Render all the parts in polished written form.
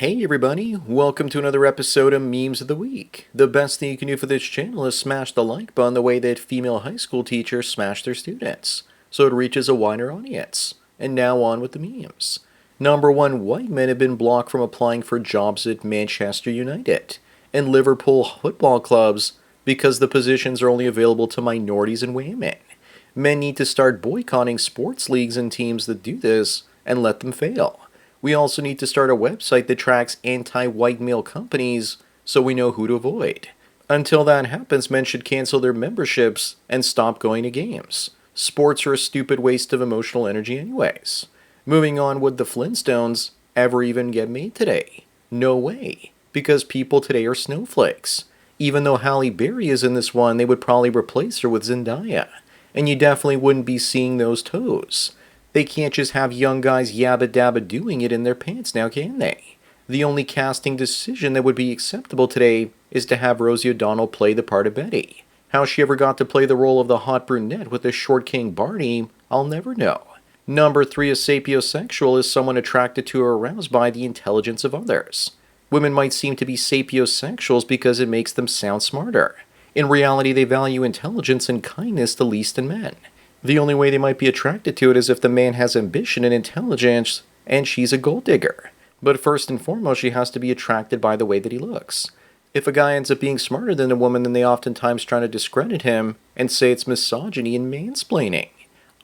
Hey everybody, welcome to another episode of Memes of the Week. The best thing you can do for this channel is smash the like button the way that female high school teachers smash their students, so it reaches a wider audience. And now on with the memes. Number one, white men have been blocked from applying for jobs at Manchester United and Liverpool football clubs because the positions are only available to minorities and women. Men need to start boycotting sports leagues and teams that do this and let them fail. We also need to start a website that tracks anti-white male companies so we know who to avoid. Until that happens, men should cancel their memberships and stop going to games. Sports are a stupid waste of emotional energy anyways. Moving on, would the Flintstones ever even get made today? No way, because people today are snowflakes. Even though Halle Berry is in this one, they would probably replace her with Zendaya. And you definitely wouldn't be seeing those toes. They can't just have young guys yabba dabba doing it in their pants now, can they? The only casting decision that would be acceptable today is to have Rosie O'Donnell play the part of Betty. How she ever got to play the role of the hot brunette with the short King Barney, I'll never know. Number 3, a sapiosexual is someone attracted to or aroused by the intelligence of others. Women might seem to be sapiosexuals because it makes them sound smarter. In reality, they value intelligence and kindness the least in men. The only way they might be attracted to it is if the man has ambition and intelligence, and she's a gold digger. But first and foremost, she has to be attracted by the way that he looks. If a guy ends up being smarter than a woman, then they oftentimes try to discredit him and say it's misogyny and mansplaining.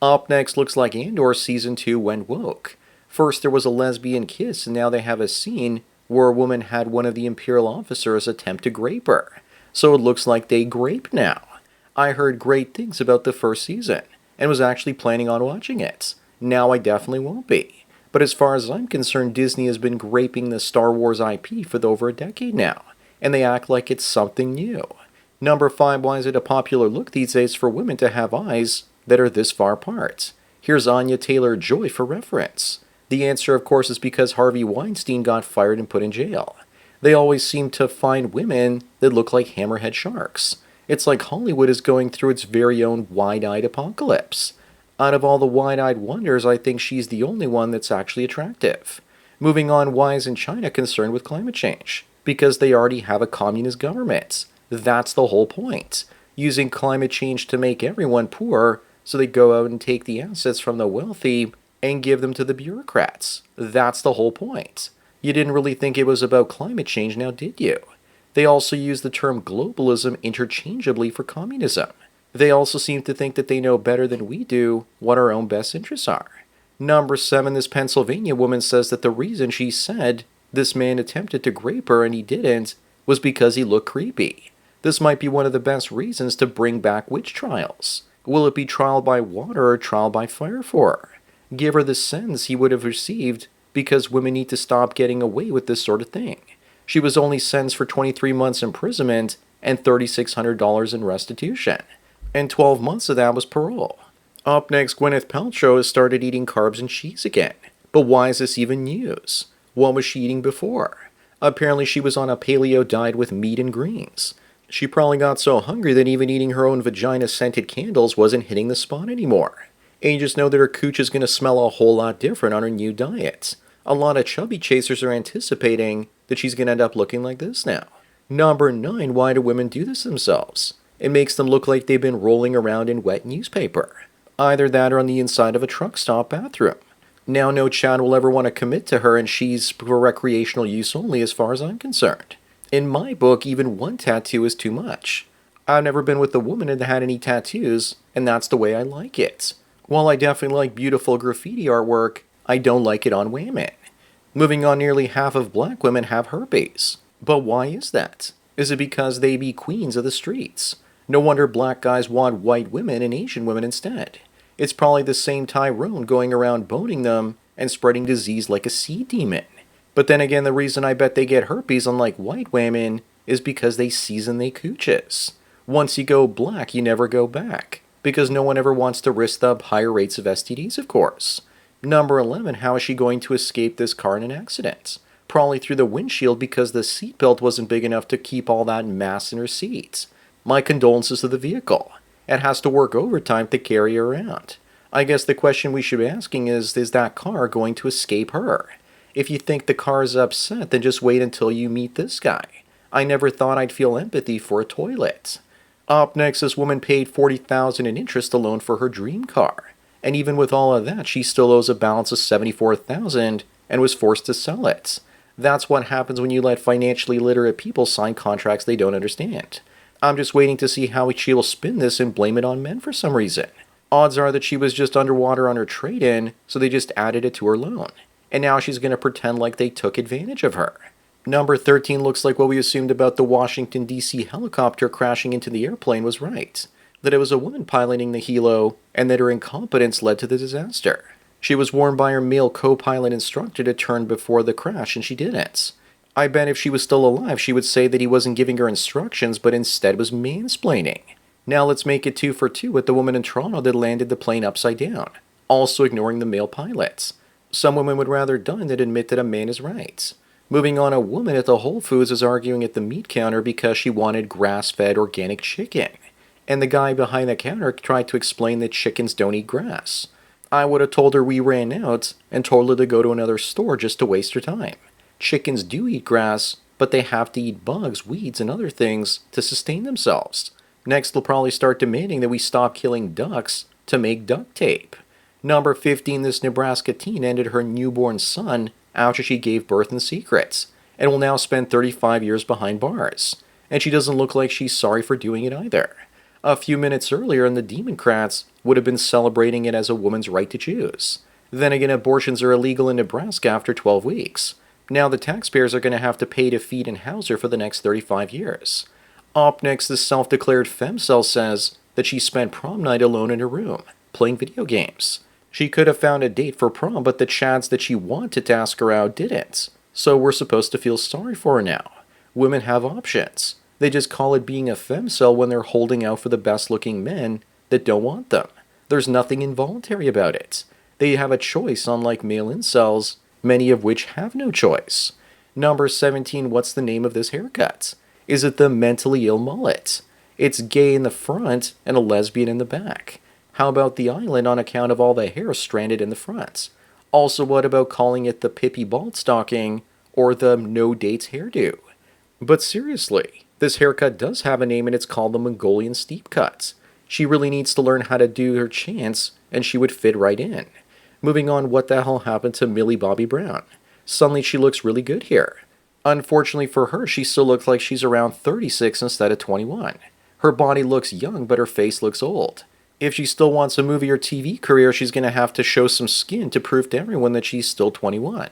Up next, looks like Andor Season 2 went woke. First there was a lesbian kiss, and now they have a scene where a woman had one of the Imperial officers attempt to grape her. So it looks like they grape now. I heard great things about the first season and was actually planning on watching it. Now I definitely won't be. But as far as I'm concerned, Disney has been graping the Star Wars IP for over a decade now, and they act like it's something new. Number 5, why is it a popular look these days for women to have eyes that are this far apart? Here's Anya Taylor-Joy for reference. The answer, of course, is because Harvey Weinstein got fired and put in jail. They always seem to find women that look like hammerhead sharks. It's like Hollywood is going through its very own wide-eyed apocalypse. Out of all the wide-eyed wonders, I think she's the only one that's actually attractive. Moving on, why isn't China concerned with climate change? Because they already have a communist government. That's the whole point. Using climate change to make everyone poor, so they go out and take the assets from the wealthy and give them to the bureaucrats. That's the whole point. You didn't really think it was about climate change now, did you? They also use the term globalism interchangeably for communism. They also seem to think that they know better than we do what our own best interests are. Number 7, this Pennsylvania woman says that the reason she said this man attempted to grape her and he didn't was because he looked creepy. This might be one of the best reasons to bring back witch trials. Will it be trial by water or trial by fire for her? Give her the sentence he would have received because women need to stop getting away with this sort of thing. She was only sentenced for 23 months imprisonment and $3,600 in restitution. And 12 months of that was parole. Up next, Gwyneth Paltrow has started eating carbs and cheese again. But why is this even news? What was she eating before? Apparently she was on a paleo diet with meat and greens. She probably got so hungry that even eating her own vagina-scented candles wasn't hitting the spot anymore. And you just know that her cooch is going to smell a whole lot different on her new diet. A lot of chubby chasers are anticipating that she's going to end up looking like this now. Number 9, why do women do this themselves? It makes them look like they've been rolling around in wet newspaper. Either that or on the inside of a truck stop bathroom. Now no Chad will ever want to commit to her, and she's for recreational use only as far as I'm concerned. In my book, even one tattoo is too much. I've never been with a woman that had any tattoos, and that's the way I like it. While I definitely like beautiful graffiti artwork, I don't like it on women. Moving on, nearly half of black women have herpes. But why is that? Is it because they be queens of the streets? No wonder black guys want white women and Asian women instead. It's probably the same Tyrone going around boning them and spreading disease like a sea demon. But then again, the reason I bet they get herpes unlike white women is because they season they cooches. Once you go black, you never go back. Because no one ever wants to risk the higher rates of STDs, of course. Number 11, how is she going to escape this car in an accident? Probably through the windshield because the seatbelt wasn't big enough to keep all that mass in her seat. My condolences to the vehicle. It has to work overtime to carry her around. I guess the question we should be asking is that car going to escape her? If you think the car's upset, then just wait until you meet this guy. I never thought I'd feel empathy for a toilet. Up next, this woman paid $40,000 in interest alone for her dream car. And even with all of that, she still owes a balance of $74,000 and was forced to sell it. That's what happens when you let financially literate people sign contracts they don't understand. I'm just waiting to see how she will spin this and blame it on men for some reason. Odds are that she was just underwater on her trade-in, so they just added it to her loan. And now she's going to pretend like they took advantage of her. Number 13 looks like what we assumed about the Washington, D.C. helicopter crashing into the airplane was right. That it was a woman piloting the helo, and that her incompetence led to the disaster. She was warned by her male co-pilot instructor to turn before the crash, and she didn't. I bet if she was still alive, she would say that he wasn't giving her instructions, but instead was mansplaining. Now let's make it 2 for 2 with the woman in Toronto that landed the plane upside down, also ignoring the male pilots. Some women would rather die than admit that a man is right. Moving on, a woman at the Whole Foods is arguing at the meat counter because she wanted grass-fed organic chicken. And the guy behind the counter tried to explain that chickens don't eat grass. I would have told her we ran out and told her to go to another store just to waste her time. Chickens do eat grass, but they have to eat bugs, weeds, and other things to sustain themselves. Next, they'll probably start demanding that we stop killing ducks to make duct tape. Number 15, this Nebraska teen ended her newborn son after she gave birth in secret, and will now spend 35 years behind bars. And she doesn't look like she's sorry for doing it either. A few minutes earlier, and the Democrats would have been celebrating it as a woman's right to choose. Then again, abortions are illegal in Nebraska after 12 weeks. Now the taxpayers are going to have to pay to feed and house her for the next 35 years. Up next, the self-declared femcel says that she spent prom night alone in her room, playing video games. She could have found a date for prom, but the chads that she wanted to ask her out didn't. So we're supposed to feel sorry for her now. Women have options. They just call it being a femcel when they're holding out for the best-looking men that don't want them. There's nothing involuntary about it. They have a choice, unlike male incels, many of which have no choice. Number 17, what's the name of this haircut? Is it the mentally ill mullet? It's gay in the front and a lesbian in the back. How about the island on account of all the hair stranded in the front? Also, what about calling it the Pippi bald stocking or the no dates hairdo? But seriously, this haircut does have a name and it's called the Mongolian steep cut. She really needs to learn how to do her chants and she would fit right in. Moving on, what the hell happened to Millie Bobby Brown? Suddenly she looks really good here. Unfortunately for her, she still looks like she's around 36 instead of 21. Her body looks young, but her face looks old. If she still wants a movie or TV career, she's going to have to show some skin to prove to everyone that she's still 21.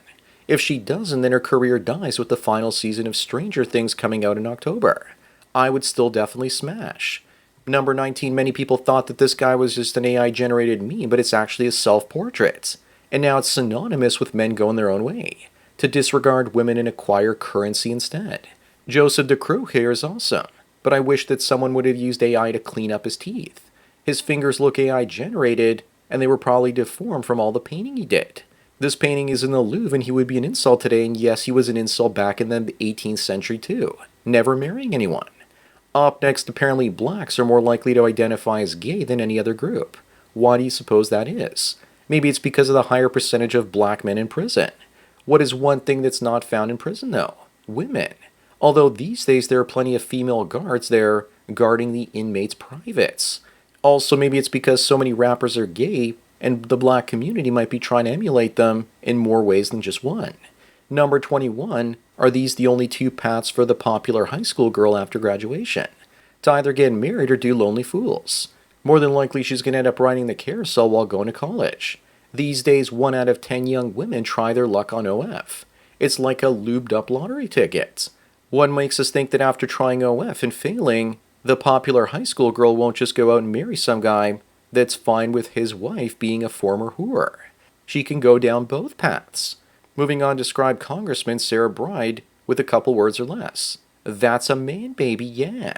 If she doesn't, then her career dies with the final season of Stranger Things coming out in October. I would still definitely smash. Number 19, many people thought that this guy was just an AI-generated meme, but it's actually a self-portrait. And now it's synonymous with men going their own way, to disregard women and acquire currency instead. Joseph DeCroix here is awesome, but I wish that someone would have used AI to clean up his teeth. His fingers look AI-generated, and they were probably deformed from all the painting he did. This painting is in the Louvre, and he would be an incel today, and yes, he was an incel back in the 18th century too, never marrying anyone. Up next, apparently blacks are more likely to identify as gay than any other group. Why do you suppose that is? Maybe it's because of the higher percentage of black men in prison. What is one thing that's not found in prison, though? Women. Although these days there are plenty of female guards there guarding the inmates' privates. Also, maybe it's because so many rappers are gay, and the black community might be trying to emulate them in more ways than just one. Number 21, are these the only two paths for the popular high school girl after graduation? To either get married or do Lonely Fools. More than likely she's going to end up riding the carousel while going to college. These days, 1 out of 10 young women try their luck on OF. It's like a lubed-up lottery ticket. One makes us think that after trying OF and failing, the popular high school girl won't just go out and marry some guy that's fine with his wife being a former whore. She can go down both paths. Moving on, describe Congressman Sarah Bride with a couple words or less. That's a man, baby, yeah.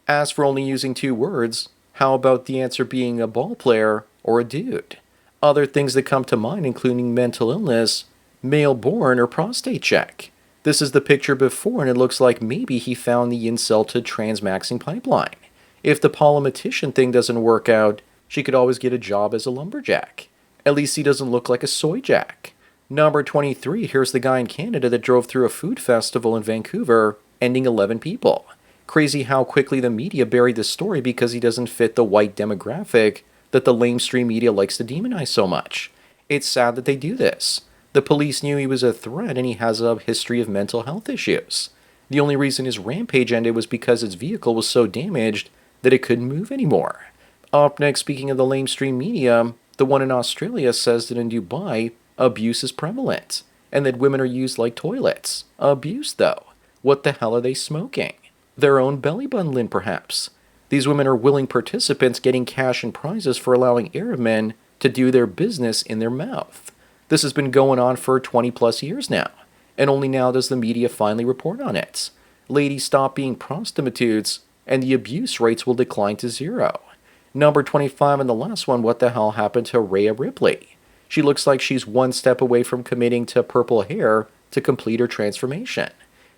As for only using 2 words, how about the answer being a ball player or a dude? Other things that come to mind including mental illness, male born, or prostate check. This is the picture before, and it looks like maybe he found the incel to transmaxing pipeline. If the politician thing doesn't work out, she could always get a job as a lumberjack. At least he doesn't look like a soy jack. Number 23, here's the guy in Canada that drove through a food festival in Vancouver, ending 11 people. Crazy how quickly the media buried the story because he doesn't fit the white demographic that the lamestream media likes to demonize so much. It's sad that they do this. The police knew he was a threat and he has a history of mental health issues. The only reason his rampage ended was because his vehicle was so damaged that it couldn't move anymore. Up next, speaking of the lamestream media, the one in Australia says that in Dubai, abuse is prevalent, and that women are used like toilets. Abuse, though. What the hell are they smoking? Their own belly button lint, perhaps. These women are willing participants getting cash and prizes for allowing Arab men to do their business in their mouth. This has been going on for 20 plus years now, and only now does the media finally report on it. Ladies, stop being prostitutes, and the abuse rates will decline to zero. Number 25 and the last one, what the hell happened to Rhea Ripley? She looks like she's one step away from committing to purple hair to complete her transformation.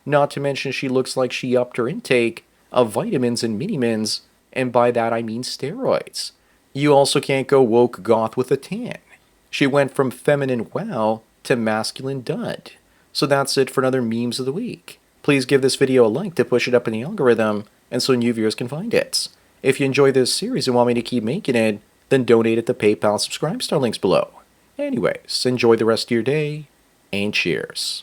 Not to mention she looks like she upped her intake of vitamins and mini-mins, and by that I mean steroids. You also can't go woke goth with a tan. She went from feminine wow to masculine dud. So that's it for another Memes of the Week. Please give this video a like to push it up in the algorithm, and so new viewers can find it. If you enjoy this series and want me to keep making it, then donate at the PayPal subscribe star links below. Anyways, enjoy the rest of your day, and cheers.